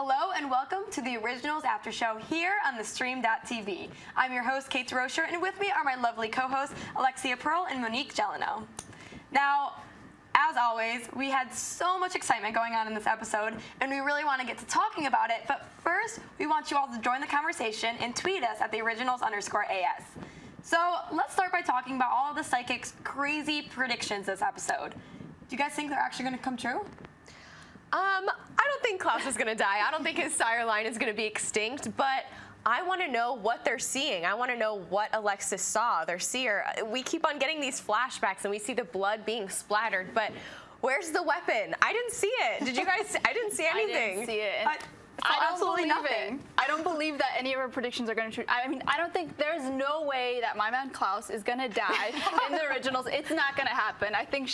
Hello and welcome to the Originals After Show here on the Stream.tv. I'm your host, Kate Durocher, and with me are my lovely co-hosts, Alexia Pearl and Monique Gelineau. Now, as always, we had so much excitement going on in this episode, and we really want to get to talking about it, but first, we want you all to join the conversation and tweet us at @theoriginals_AS. So, let's start by talking about all of the psychics' crazy predictions this episode. Do you guys think they're actually going to come true? I don't think Klaus is going to die. I don't think his Sire line is going to be extinct, but I want to know what they're seeing. I want to know what Alexis saw, their seer. We keep on getting these flashbacks and we see the blood being splattered, but where's the weapon? I didn't see it. Did you guys? I didn't see anything. I didn't see it. I don't believe nothing. It. I don't believe that any of her predictions are going to true. I mean, I don't think there's no way that my man Klaus is going to die in the originals. It's not going to happen. I think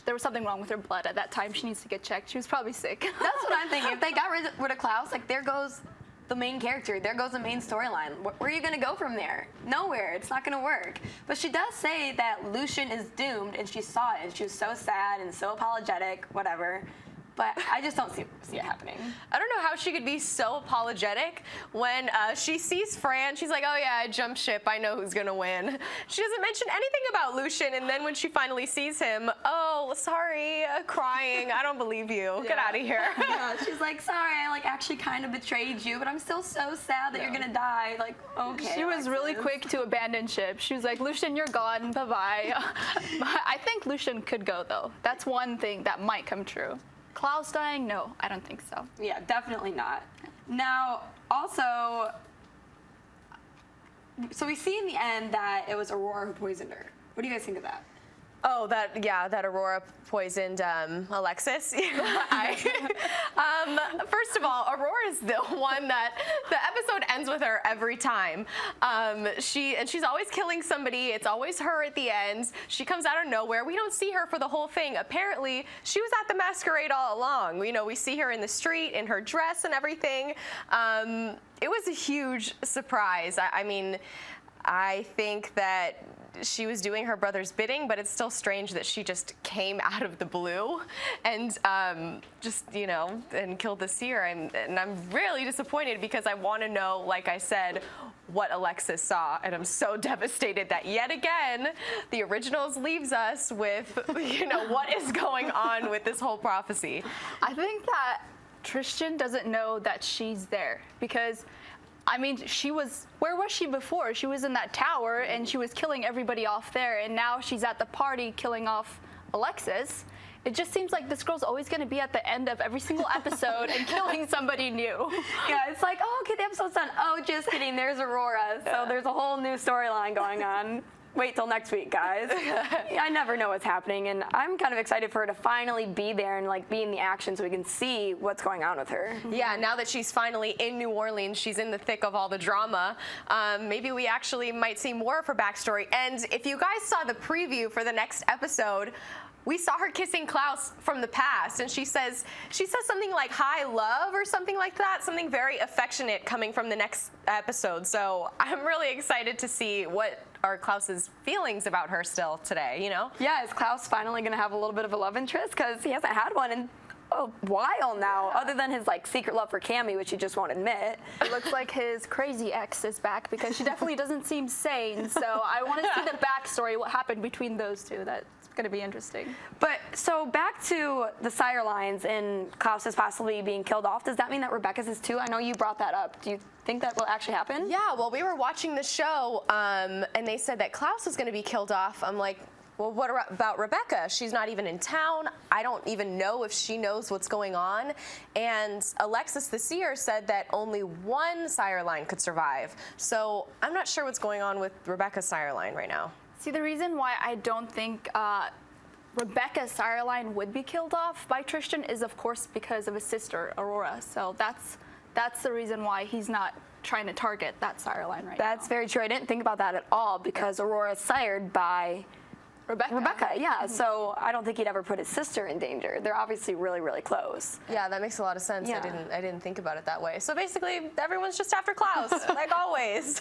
there was something wrong with her blood at that time. She needs to get checked. She was probably sick. That's what I'm thinking. If they got rid of Klaus, like, there goes the main character. There goes the main storyline. Where are you going to go from there? Nowhere. It's not going to work. But she does say that Lucien is doomed, and she saw it, and she was so sad and so apologetic, whatever. But I just don't see it happening. I don't know how she could be so apologetic when she sees Fran. She's like, oh, yeah, I jumped ship. I know who's going to win. She doesn't mention anything about Lucien. And then when she finally sees him, oh, sorry, crying. I don't believe you. Yeah. Get out of here. Yeah, she's like, sorry, I actually kind of betrayed you, but I'm still so sad that you're going to die. Like, okay. She was really quick to abandon ship. She was like, Lucien, you're gone. Bye-bye. I think Lucien could go, though. That's one thing that might come true. Klaus dying? No, I don't think so. Yeah, definitely not. Now, also, so we see in the end that it was Aurora who poisoned her. What do you guys think of that? Oh, that Aurora poisoned Alexis. First of all, Aurora is the one that the episode ends with her every time. She's always killing somebody. It's always her at the end. She comes out of nowhere. We don't see her for the whole thing. Apparently, she was at the masquerade all along. We see her in the street in her dress and everything. It was a huge surprise. I think that she was doing her brother's bidding, but it's still strange that she just came out of the blue and and killed the seer. And I'm really disappointed because I want to know, like I said, what Alexis saw. And I'm so devastated that yet again, the originals leaves us with, what is going on with this whole prophecy. I think that Tristan doesn't know that she's there because where was she before? She was in that tower and she was killing everybody off there, and now she's at the party killing off Alexis. It just seems like this girl's always going to be at the end of every single episode and killing somebody new. Yeah, it's like, oh, okay, the episode's done. Oh, just kidding, there's Aurora. So there's a whole new storyline going on. Wait till next week, guys. I never know what's happening, and I'm kind of excited for her to finally be there and be in the action so we can see what's going on with her. Yeah, now that she's finally in New Orleans, she's in the thick of all the drama, maybe we actually might see more of her backstory. And if you guys saw the preview for the next episode, we saw her kissing Klaus from the past, and she says something like "hi, love" or something like that, something very affectionate coming from the next episode. So I'm really excited to see what are Klaus's feelings about her still today. Yeah, is Klaus finally going to have a little bit of a love interest, because he hasn't had one in a while now, other than his secret love for Cammy, which he just won't admit. It looks like his crazy ex is back because she definitely doesn't seem sane. So I want to see the backstory, what happened between those two. That's going to be interesting. But so back to the Sire lines and Klaus is possibly being killed off. Does that mean that Rebecca's is too? I know you brought that up. Do you think that will actually happen? Yeah, well, we were watching the show and they said that Klaus was going to be killed off. I'm like, well, what about Rebecca? She's not even in town. I don't even know if she knows what's going on. And Alexis the Seer said that only one Sire line could survive. So I'm not sure what's going on with Rebecca's Sire line right now. See, the reason why I don't think Rebecca's Sire line would be killed off by Tristan is, of course, because of his sister, Aurora. So that's the reason why he's not trying to target that Sire line right now. That's very true. I didn't think about that at all, because Aurora is sired by Rebecca, yeah. Mm-hmm. So I don't think he'd ever put his sister in danger. They're obviously really, really close. Yeah, that makes a lot of sense. Yeah. I didn't think about it that way. So basically, everyone's just after Klaus, like always.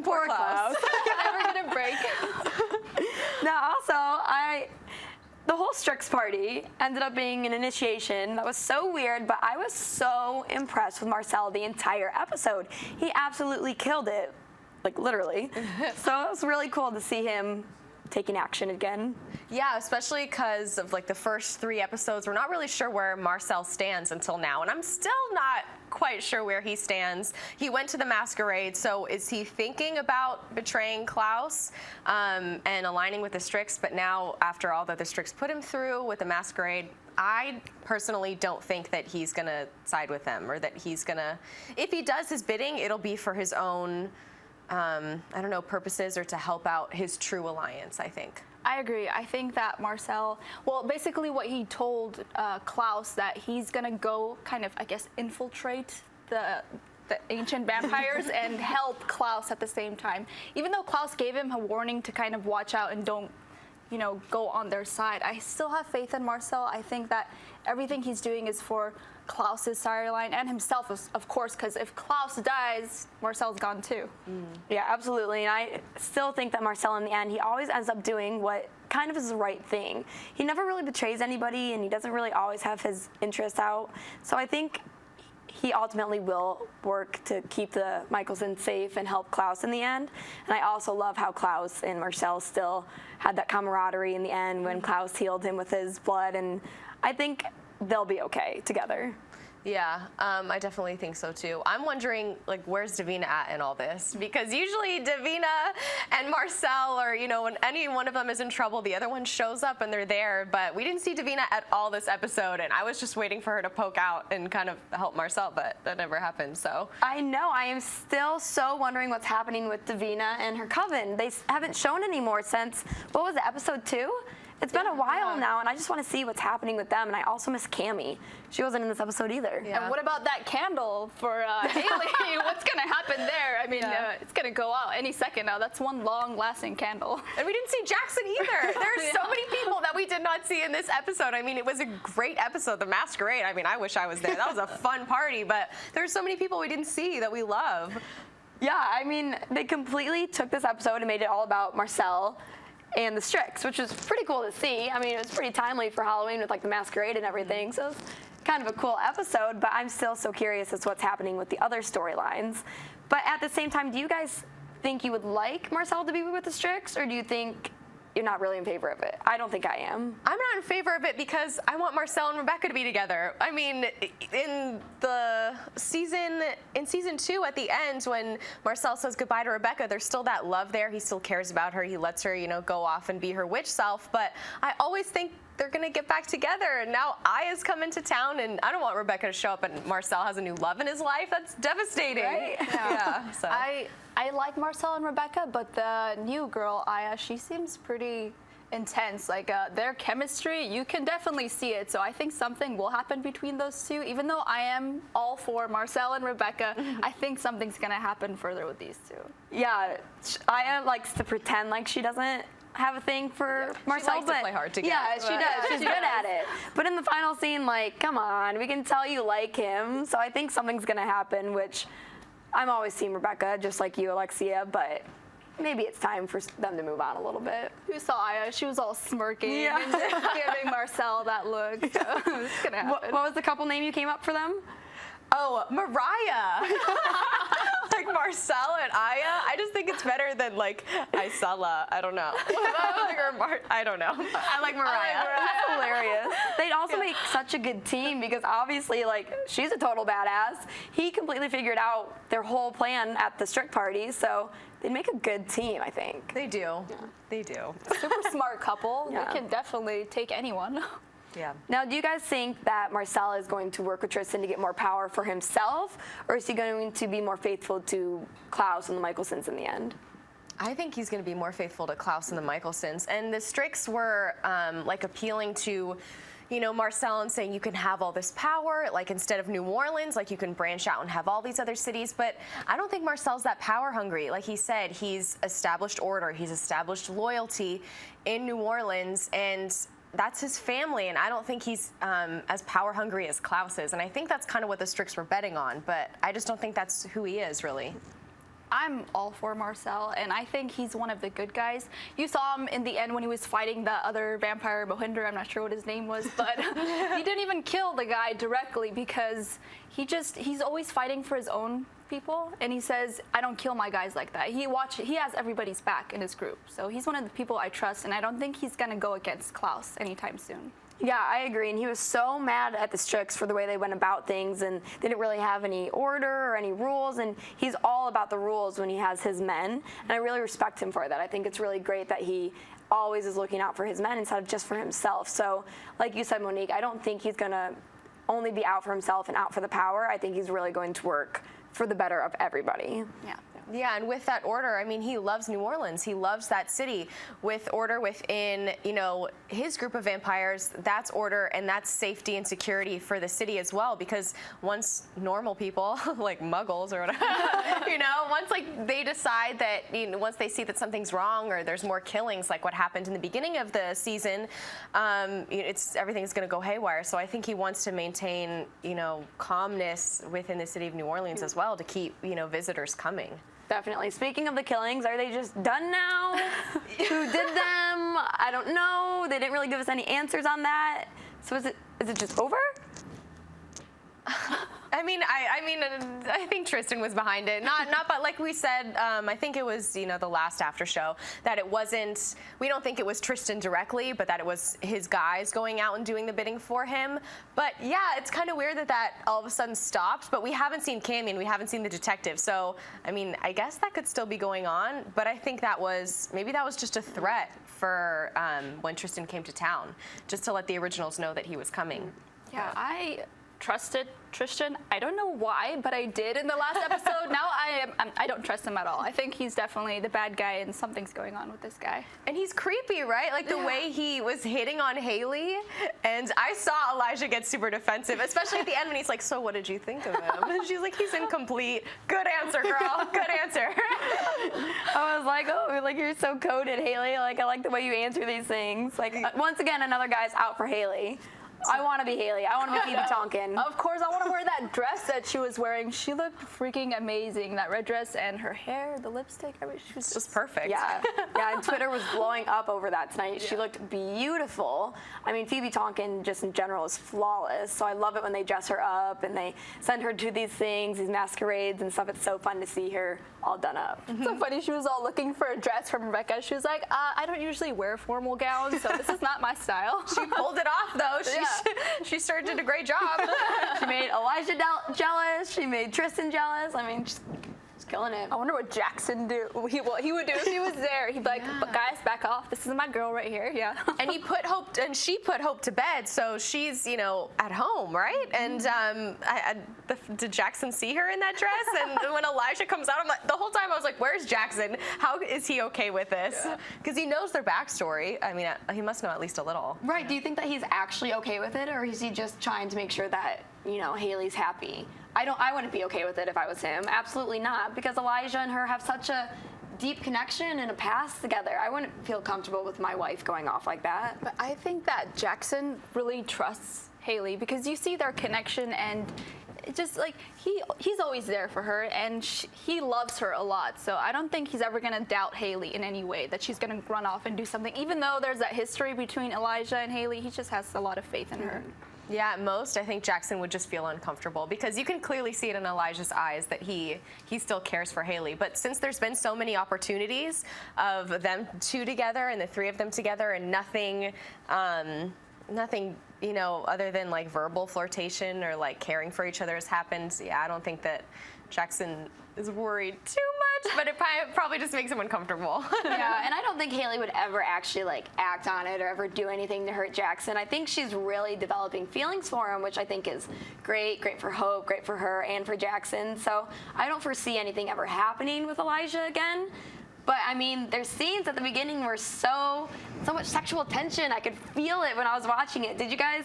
Poor Klaus. Never gonna break. Now, also, the whole Strix party ended up being an initiation that was so weird, but I was so impressed with Marcel the entire episode. He absolutely killed it, like literally. So it was really cool to see him taking action again. Yeah, especially because of like the first 3 episodes, we're not really sure where Marcel stands until now, and I'm still not quite sure where he stands. He went to the masquerade, so is he thinking about betraying Klaus and aligning with the Strix? But now, after all that the Strix put him through with the masquerade, I personally don't think that he's gonna side with them, or that he's gonna, if he does his bidding, it'll be for his own I don't know, purposes, or to help out his true alliance, I think. I agree. I think that Marcel, well, basically what he told Klaus, that he's going to go kind of, I guess, infiltrate the ancient vampires and help Klaus at the same time. Even though Klaus gave him a warning to kind of watch out and don't, you know, go on their side, I still have faith in Marcel. I think that everything he's doing is for Klaus's Sire line and himself, of course, because if Klaus dies, Marcel's gone too. Yeah, absolutely. And I still think that Marcel, in the end, he always ends up doing what kind of is the right thing. He never really betrays anybody, and he doesn't really always have his interests out. So I think he ultimately will work to keep the Mikaelsons safe and help Klaus in the end. And I also love how Klaus and Marcel still had that camaraderie in the end when Klaus healed him with his blood, and I think they'll be okay together. Yeah, I definitely think so too. I'm wondering, like, where's Davina at in all this? Because usually Davina and Marcel, or, you know, when any one of them is in trouble, the other one shows up and they're there. But we didn't see Davina at all this episode, and I was just waiting for her to poke out and kind of help Marcel, but that never happened, so. I know, I am still so wondering what's happening with Davina and her coven. They haven't shown any more since, what was it, episode 2? It's been a while now, and I just want to see what's happening with them. And I also miss Cammy. She wasn't in this episode either. And what about that candle for Hayley? What's going to happen there? I mean, it's going to go out any second now. That's one long-lasting candle. And we didn't see Jackson either. There's so many people that we did not see in this episode. I mean, it was a great episode, The Masquerade. I mean, I wish I was there. That was a fun party, but there's so many people we didn't see that we love. Yeah, I mean, they completely took this episode and made it all about Marcel and the Strix, which was pretty cool to see. I mean, it was pretty timely for Halloween with like the masquerade and everything, so it's kind of a cool episode, but I'm still so curious as to what's happening with the other storylines. But at the same time, do you guys think you would like Marcel to be with the Strix, or do you think you're not really in favor of it? I don't think I am. I'm not in favor of it because I want Marcel and Rebecca to be together. I mean, in season 2 at the end, when Marcel says goodbye to Rebecca, there's still that love there. He still cares about her. He lets her, you know, go off and be her witch self. But I always think they're going to get back together. And now Aya's come into town, and I don't want Rebecca to show up and Marcel has a new love in his life. That's devastating. Right? Yeah. So. I like Marcel and Rebecca, but the new girl, Aya, she seems pretty intense. Like their chemistry, you can definitely see it. So I think something will happen between those two. Even though I am all for Marcel and Rebecca, I think something's going to happen further with these two. Yeah, Aya likes to pretend like she doesn't have a thing for Marcel, she likes to play hard to get. Yeah, she does. She's good at it. But in the final scene, like, come on, we can tell you like him. So I think something's going to happen, which I'm always team Rebecca, just like you, Alexia, but maybe it's time for them to move on a little bit. Who saw Aya? She was all smirking and giving Marcel that look. So it's going to happen. What was the couple name you came up for them? Oh, Mariah. Like Marcel and Aya. I just think it's better than like Isella. I don't know. I don't know. I like Mariah. That's hilarious. They'd also make such a good team because obviously, like, she's a total badass. He completely figured out their whole plan at the Strix party, so they'd make a good team, I think. They do. Yeah. They do. Super smart couple. Yeah. They can definitely take anyone. Yeah. Now, do you guys think that Marcel is going to work with Tristan to get more power for himself, or is he going to be more faithful to Klaus and the Mikaelsons in the end? I think he's going to be more faithful to Klaus and the Mikaelsons. And the Strix were like appealing to, you know, Marcel and saying you can have all this power, like instead of New Orleans, like you can branch out and have all these other cities. But I don't think Marcel's that power hungry. Like he said, he's established order, he's established loyalty in New Orleans, and that's his family, and I don't think he's as power hungry as Klaus is, and I think that's kind of what the Strix were betting on, but I just don't think that's who he is, really. I'm all for Marcel, and I think he's one of the good guys. You saw him in the end when he was fighting the other vampire, Mohinder, I'm not sure what his name was, but he didn't even kill the guy directly because he's always fighting for his own people, and he says, I don't kill my guys like that. He has everybody's back in his group, so he's one of the people I trust, and I don't think he's gonna go against Klaus anytime soon. Yeah, I agree. And he was so mad at the Strix for the way they went about things, and they didn't really have any order or any rules. And he's all about the rules when he has his men. And I really respect him for that. I think it's really great that he always is looking out for his men instead of just for himself. So, like you said, Monique, I don't think he's going to only be out for himself and out for the power. I think he's really going to work for the better of everybody. Yeah. Yeah, and with that order, I mean, he loves New Orleans. He loves that city. With order within, his group of vampires, that's order and that's safety and security for the city as well. Because once normal people, like muggles or whatever, once they decide that, once they see that something's wrong or there's more killings, like what happened in the beginning of the season, everything's going to go haywire. So I think he wants to maintain, calmness within the city of New Orleans as well to keep, visitors coming. Definitely. Speaking of the killings, are they just done now? Who did them? I don't know. They didn't really give us any answers on that. So is it just over? I think Tristan was behind it. But like we said, I think it was, the last after show, that it wasn't, we don't think it was Tristan directly, but that it was his guys going out and doing the bidding for him. But yeah, it's kind of weird that all of a sudden stopped, but we haven't seen Cammy and we haven't seen the detective. So, I guess that could still be going on, but I think maybe that was just a threat for when Tristan came to town, just to let the originals know that he was coming. Yeah, I trusted Tristan. I don't know why, but I did in the last episode. Now I don't trust him at all. I think he's definitely the bad guy, and something's going on with this guy. And he's creepy, right? Like the way he was hitting on Hayley, and I saw Elijah get super defensive, especially at the end when he's like, "So what did you think of him?" And she's like, "He's incomplete." Good answer, girl. Good answer. I was like, "Oh, you're so coded, Hayley. I like the way you answer these things." Once again, another guy's out for Hayley. I want to be Hayley. I want to be Phoebe Tonkin. Of course, I want to wear that dress that she was wearing. She looked freaking amazing. That red dress and her hair, the lipstick. She was just perfect. Yeah, and Twitter was blowing up over that tonight. She looked beautiful. Phoebe Tonkin just in general is flawless. So I love it when they dress her up and they send her to these things, these masquerades and stuff. It's so fun to see her all done up. It's so funny. She was all looking for a dress from Rebecca. She was like, I don't usually wear formal gowns, so this is not my style. She pulled it off, though. She sure did a great job. She made Elijah jealous. She made Tristan jealous. She's killing it. I wonder what Jackson what he would do if he was there. He'd be like, guys, back off. This is my girl right here. Yeah. And she put Hope to bed, so she's, at home, right? And did Jackson see her in that dress? And when Elijah comes out, the whole time I was like, where's Jackson? How is he okay with this? Because he knows their backstory. He must know at least a little. Right. Do you think that he's actually okay with it, or is he just trying to make sure that, Hayley's happy? I wouldn't be okay with it if I was him. Absolutely not, because Elijah and her have such a deep connection and a past together. I wouldn't feel comfortable with my wife going off like that. But I think that Jackson really trusts Hayley because you see their connection, and it's just he's always there for her, and he loves her a lot. So I don't think he's ever gonna doubt Hayley in any way that she's gonna run off and do something. Even though there's that history between Elijah and Hayley, he just has a lot of faith in her. Yeah, at most, I think Jackson would just feel uncomfortable because you can clearly see it in Elijah's eyes that he still cares for Hayley. But since there's been so many opportunities of them two together and the three of them together and nothing, other than verbal flirtation or caring for each other has happened, I don't think that Jackson is worried too much, but it probably just makes him uncomfortable. Yeah, and I don't think Hayley would ever actually act on it or ever do anything to hurt Jackson. I think she's really developing feelings for him, which I think is great for Hope, great for her, and for Jackson. So I don't foresee anything ever happening with Elijah again. But their scenes at the beginning were so much sexual tension. I could feel it when I was watching it. Did you guys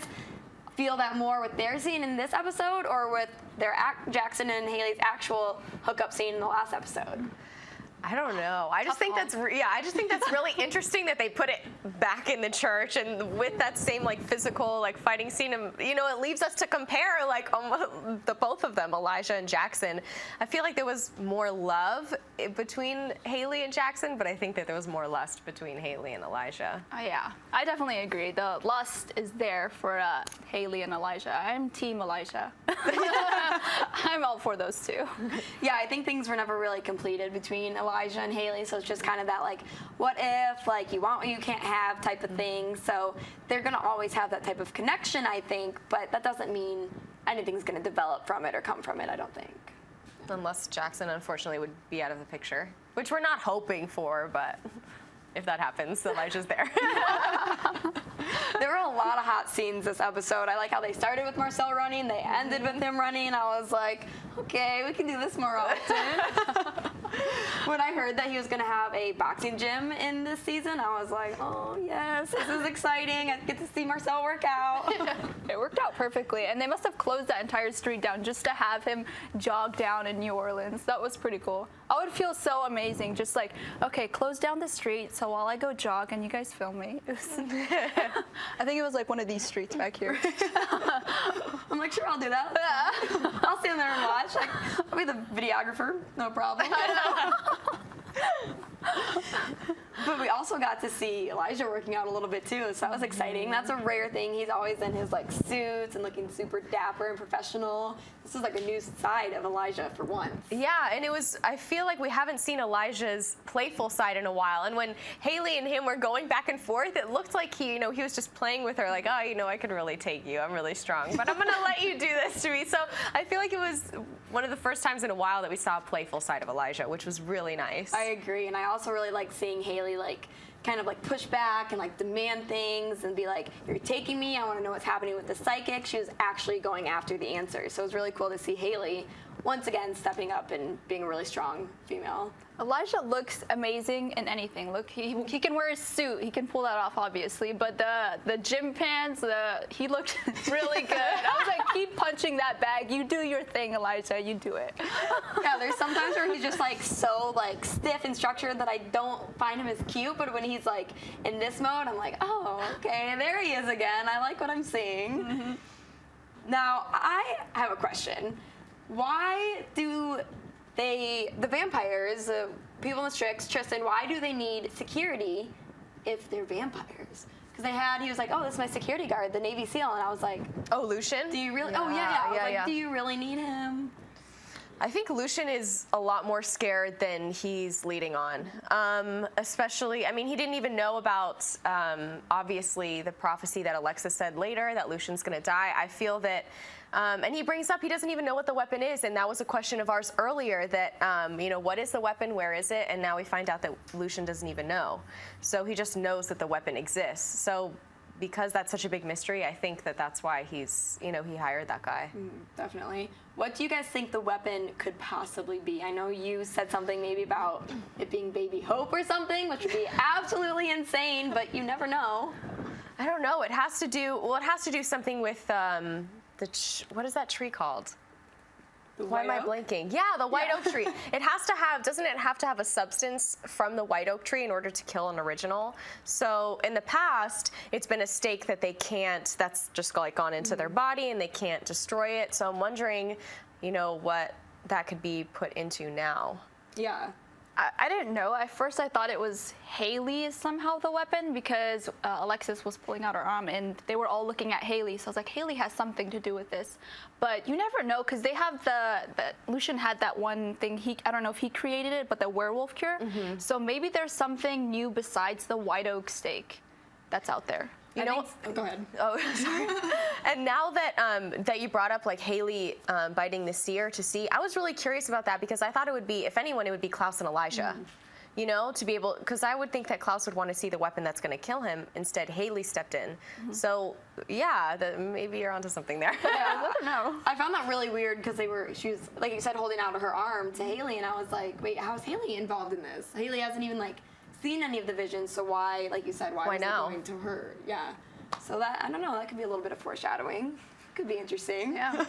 feel that more with their scene in this episode or with their Jackson and Hayley's actual hookup scene in the last episode? I don't know. I just think that's really interesting that they put it back in the church, and with that same like physical like fighting scene, and it leaves us to compare like the both of them, Elijah and Jackson. I feel like there was more love between Hayley and Jackson, but I think that there was more lust between Hayley and Elijah. Yeah, I definitely agree. The lust is there for Hayley and Elijah. I'm Team Elijah. I'm all for those two. Yeah, I think things were never really completed between Elijah and Hayley, so it's just kind of that like, what if, like, you want what you can't have type of thing. So they're gonna always have that type of connection, I think, but that doesn't mean anything's gonna develop from it or come from it, I don't think. Unless Jackson, unfortunately, would be out of the picture, which we're not hoping for, but if that happens, Elijah's there. There were a lot of hot scenes this episode. I like how they started with Marcel running, they ended with him running. I was like, okay, we can do this more often. When I heard that he was going to have a boxing gym in this season, I was like, oh, yes, this is exciting. I get to see Marcel work out. It worked out perfectly, and they must have closed that entire street down just to have him jog down in New Orleans. That was pretty cool. I would feel so amazing, just like, okay, close down the street, so while I go jog and you guys film me. I think it was like one of these streets back here. I'm like, sure, I'll do that. Yeah. I'll stand there and watch. Like, I'll be the videographer, no problem. But we also got to see Elijah working out a little bit too, so that was exciting. That's a rare thing. He's always in his like suits and looking super dapper and professional. This is like a new side of Elijah for once. Yeah, and I feel like we haven't seen Elijah's playful side in a while. And when Hayley and him were going back and forth, it looked like he was just playing with her, like, oh, I can really take you. I'm really strong, but I'm gonna let you do this to me. So I feel like it was one of the first times in a while that we saw a playful side of Elijah, which was really nice. I agree, and I also really like seeing Hayley like kind of like push back and like demand things and be like, you're taking me, I want to know what's happening with the psychic. She was actually going after the answers. So it was really cool to see Hayley once again stepping up and being a really strong female. Elijah looks amazing in anything. Look, he can wear a suit. He can pull that off, obviously. But the gym pants, he looked really good. I was like, keep punching that bag. You do your thing, Elijah. You do it. Yeah, there's sometimes where he's just like so like stiff and structured that I don't find him as cute. But when he's like in this mode, I'm like, oh, okay, there he is again. I like what I'm seeing. Mm-hmm. Now, I have a question. Why do the vampires, people in the strix, Tristan, why do they need security if they're vampires? Because he was like, oh, this is my security guard, the Navy SEAL, and I was like, oh, Lucian? Do you really? Yeah. Oh, yeah. I was like, do you really need him? I think Lucien is a lot more scared than he's leading on. Especially, I mean, he didn't even know about, obviously, the prophecy that Alexa said later, that Lucien's going to die. I feel that, and he brings up he doesn't even know what the weapon is, and that was a question of ours earlier, that, what is the weapon, where is it? And now we find out that Lucien doesn't even know. So he just knows that the weapon exists. So because that's such a big mystery, I think that that's why he's, he hired that guy. Definitely. What do you guys think the weapon could possibly be? I know you said something maybe about it being Baby Hope or something, which would be absolutely insane, but you never know. I don't know. It has to do something with what is that tree called? Why am I blanking? Yeah, the white oak tree. Doesn't it have to have a substance from the white oak tree in order to kill an original? So in the past, it's been a stake that they can't, that's just like gone into their body and they can't destroy it. So I'm wondering, what that could be put into now. Yeah. I didn't know. At first, I thought it was Hayley is somehow the weapon because Alexis was pulling out her arm, and they were all looking at Hayley. So I was like, Hayley has something to do with this. But you never know because they have Lucien had that one thing. I don't know if he created it, but the werewolf cure. Mm-hmm. So maybe there's something new besides the white oak stake that's out there. Go ahead. Oh, sorry. And now that you brought up like Hayley biting the seer to see, I was really curious about that because I thought it would be, if anyone, it would be Klaus and Elijah. To be able, because I would think that Klaus would want to see the weapon that's going to kill him. Instead, Hayley stepped in. Mm-hmm. So yeah, maybe you're onto something there. Yeah, I don't know. I found that really weird because she was, like you said, holding out her arm to Hayley, and I was like, wait, how is Hayley involved in this? Hayley hasn't even seen any of the visions, so why, like you said, why was it going to her? Yeah. So that, I don't know, that could be a little bit of foreshadowing. Could be interesting. Yeah. And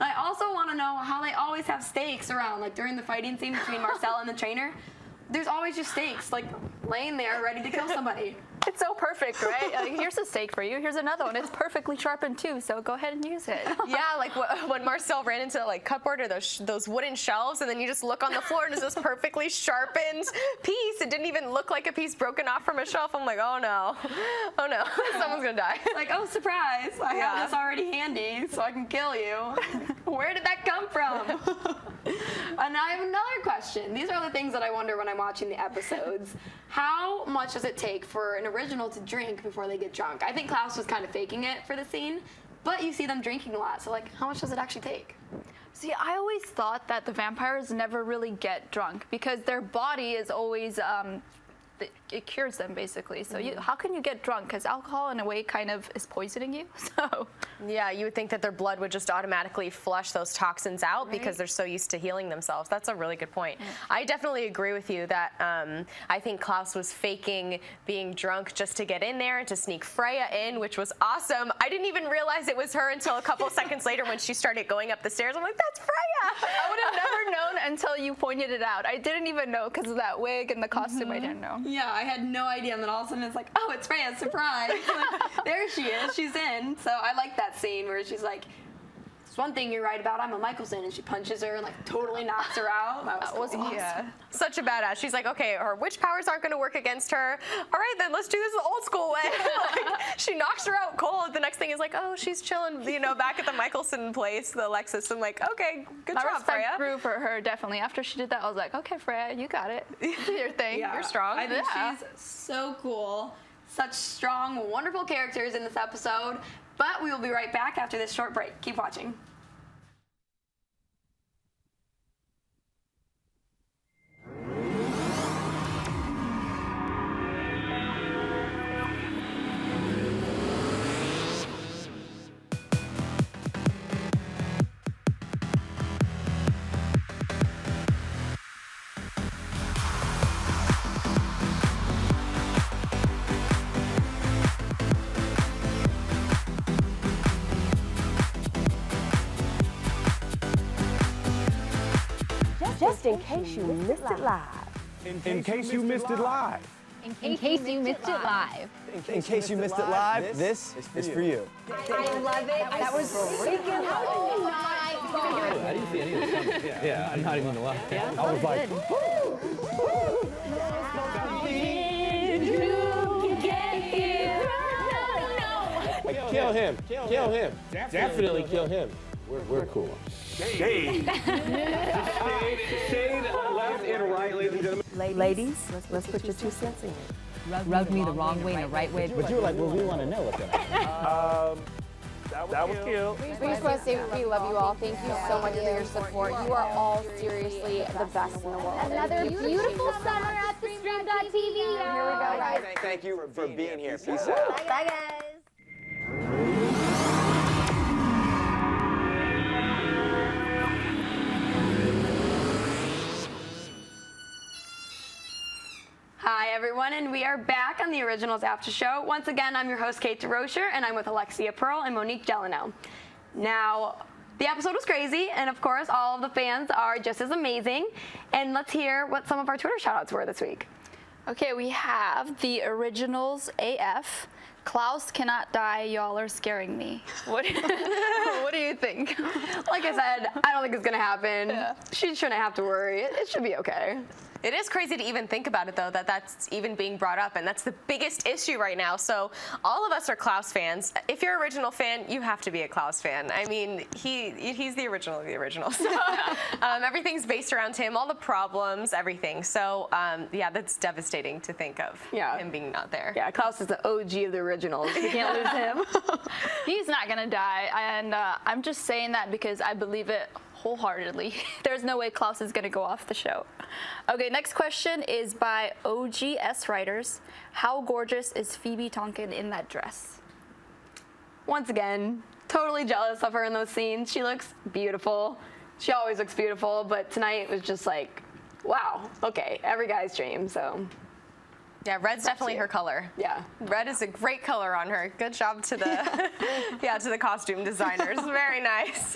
I also want to know how they always have stakes around, like during the fighting scene between Marcel and the trainer. there's always just steaks, like, laying there ready to kill somebody. It's so perfect, right? Like, here's a steak for you. Here's another one. It's perfectly sharpened too, so go ahead and use it. Yeah, like when Marcel ran into like cupboard or those wooden shelves, and then you just look on the floor and it's this perfectly sharpened piece. It didn't even look like a piece broken off from a shelf. I'm like, oh no, someone's gonna die. Like, oh, surprise, I have this already handy, so I can kill you. Where did that come from? And I have another question. These are the things that I wonder when I'm watching the episodes. How much does it take for an original to drink before they get drunk? I think Klaus was kind of faking it for the scene, but you see them drinking a lot, so like, how much does it actually take? See, I always thought that the vampires never really get drunk because their body is always, it cures them basically. So how can you get drunk? Because alcohol in a way kind of is poisoning you. So yeah, you would think that their blood would just automatically flush those toxins out because they're so used to healing themselves. That's a really good point. I definitely agree with you that I think Klaus was faking being drunk just to get in there and to sneak Freya in, which was awesome. I didn't even realize it was her until a couple seconds later when she started going up the stairs. I'm like, that's Freya! I would have never known until you pointed it out. I didn't even know because of that wig and the costume. I didn't know. Yeah, I had no idea, and then all of a sudden it's like, oh, it's Freya, surprise. Like, there she is, she's in. So I like that scene where she's like, it's one thing you're right about, I'm a Michelson, and she punches her and like totally knocks her out. That was cool. Yeah, such a badass. She's like, okay, her witch powers aren't gonna work against her. All right, then let's do this the old school way. Like, she knocks her out cold. The next thing is like, oh, she's chilling, back at the Michelson place, the Alexis. I'm like, okay, good job, Freya. My respect grew for her, definitely. After she did that, I was like, okay, Freya, you got it. Do your thing. You're strong. I think she's so cool. Such strong, wonderful characters in this episode. But we will be right back after this short break. Keep watching. Just in case you missed it live. In case you missed it live. In case you missed it live. In case you missed it live, this is for you. I love it. That was freaking oh my God. I didn't see any of this coming. Yeah, I'm not even gonna lie. Yeah, I was like, kill him. Kill him. Definitely kill him. We're cool. Shade. Shade left and right, ladies and gentlemen. Ladies, let's put your 2 cents in it. Rubbed me the wrong way and the right way. But you were like, well, we want to know what's gonna happen. That was cute. We just want to say we love you all. Thank you so much for your support. You are all seriously the best in the world. Another beautiful summer at the Stream.TV. Here we go, guys. Thank you for being here. Peace out. Bye, guys. Hi everyone, and we are back on the Originals After Show. Once again, I'm your host, Kate Durocher, and I'm with Alexia Pearl and Monique Gelineau. Now, the episode was crazy, and of course, all of the fans are just as amazing. And let's hear what some of our Twitter shoutouts were this week. Okay, we have the Originals AF. Klaus cannot die, y'all are scaring me. What do you think? Like I said, I don't think it's gonna happen. Yeah. She shouldn't have to worry. It should be okay. It is crazy to even think about it, though, that that's even being brought up, and that's the biggest issue right now. So all of us are Klaus fans. If you're an original fan, you have to be a Klaus fan. I mean, he's the original of the original. So everything's based around him, all the problems, everything. So yeah, that's devastating to think of him being not there. Yeah, Klaus is the OG of the originals. You can't lose him. He's not gonna die, and I'm just saying that because I believe it wholeheartedly. There's no way Klaus is gonna go off the show. Okay, next question is by OGS Writers. How gorgeous is Phoebe Tonkin in that dress? Once again, totally jealous of her in those scenes. She looks beautiful. She always looks beautiful, but tonight was just like, wow, okay, every guy's dream, so. Yeah, red's definitely her color. Yeah. Red is a great color on her. Good job to the to the costume designers. Very nice.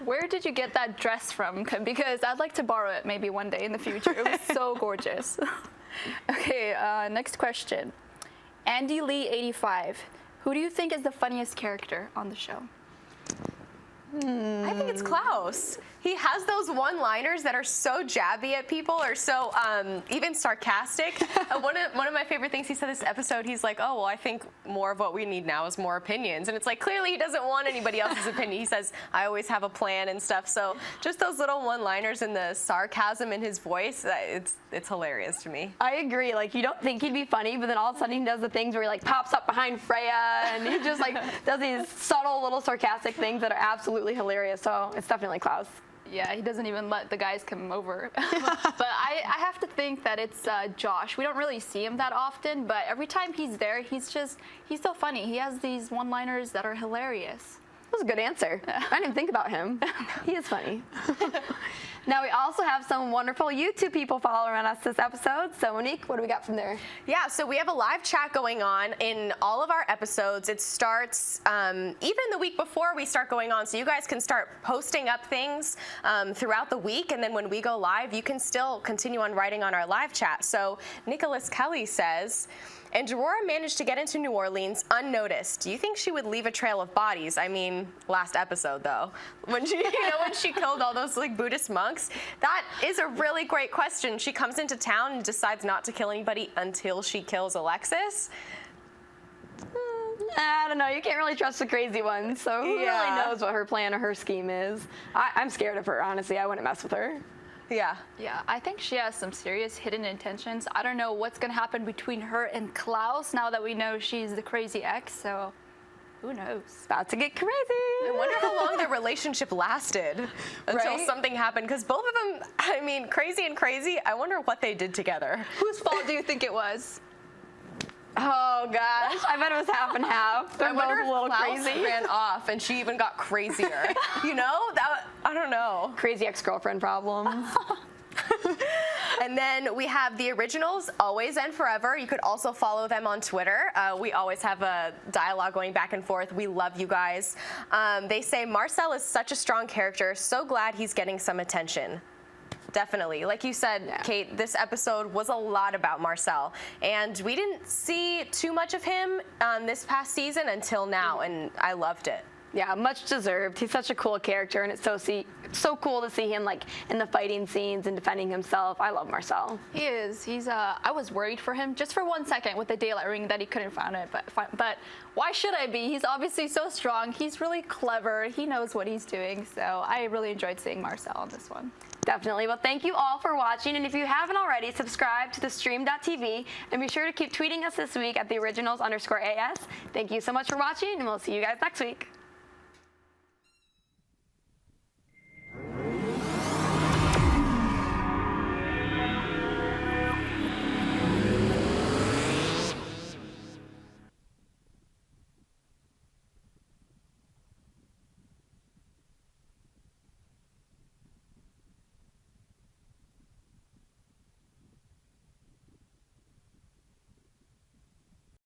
Where did you get that dress from? Because I'd like to borrow it maybe one day in the future. It was so gorgeous. Okay, next question. Andy Lee 85. Who do you think is the funniest character on the show? I think it's Klaus. He has those one-liners that are so jabby at people or so even sarcastic. One of my favorite things he said this episode, he's like, oh, well, I think more of what we need now is more opinions. And it's like, clearly he doesn't want anybody else's opinion. He says, I always have a plan and stuff. So just those little one-liners and the sarcasm in his voice, it's hilarious to me. I agree. Like, you don't think he'd be funny, but then all of a sudden he does the things where he like pops up behind Freya and he just like does these subtle little sarcastic things that are absolutely hilarious. So it's definitely Klaus. Yeah, he doesn't even let the guys come over. But I have to think that it's Josh. We don't really see him that often, but every time he's there, he's so funny. He has these one-liners that are hilarious. That was a good answer. I didn't even think about him. He is funny. Now, we also have some wonderful YouTube people following us this episode. So, Monique, what do we got from there? Yeah, so we have a live chat going on in all of our episodes. It starts even the week before we start going on, so you guys can start posting up things throughout the week, and then when we go live, you can still continue on writing on our live chat. So Nicholas Kelly says, and Aurora managed to get into New Orleans unnoticed. Do you think she would leave a trail of bodies? I mean, last episode though, when she, when she killed all those like Buddhist monks. That is a really great question. She comes into town and decides not to kill anybody until she kills Alexis. I don't know. You can't really trust the crazy ones. So who really knows what her plan or her scheme is? I'm scared of her, honestly. I wouldn't mess with her. Yeah. Yeah, I think she has some serious hidden intentions. I don't know what's going to happen between her and Klaus now that we know she's the crazy ex, so who knows? About to get crazy. I wonder how long their relationship lasted until Right? something happened, because both of them, I mean, crazy and crazy, I wonder what they did together. Whose fault do you think it was? Oh, gosh. I bet it was half and half. They're I wonder both if a little Klaus crazy. ran off and she even got crazier. You know? I don't know. Crazy ex-girlfriend problems. And then we have the originals, Always and Forever. You could also follow them on Twitter. We always have a dialogue going back and forth. We love you guys. They say, Marcel is such a strong character. So glad he's getting some attention. Definitely. Like you said, Kate, this episode was a lot about Marcel. And we didn't see too much of him this past season until now, and I loved it. Yeah, much deserved. He's such a cool character, and it's so cool to see him like in the fighting scenes and defending himself. I love Marcel. He is. He's. I was worried for him just for 1 second with the daylight ring that he couldn't find it. But why should I be? He's obviously so strong. He's really clever. He knows what he's doing. So I really enjoyed seeing Marcel on this one. Definitely. Well, thank you all for watching. And if you haven't already, subscribe to the stream.tv and be sure to keep tweeting us this week at @theoriginals_AS. Thank you so much for watching, and we'll see you guys next week.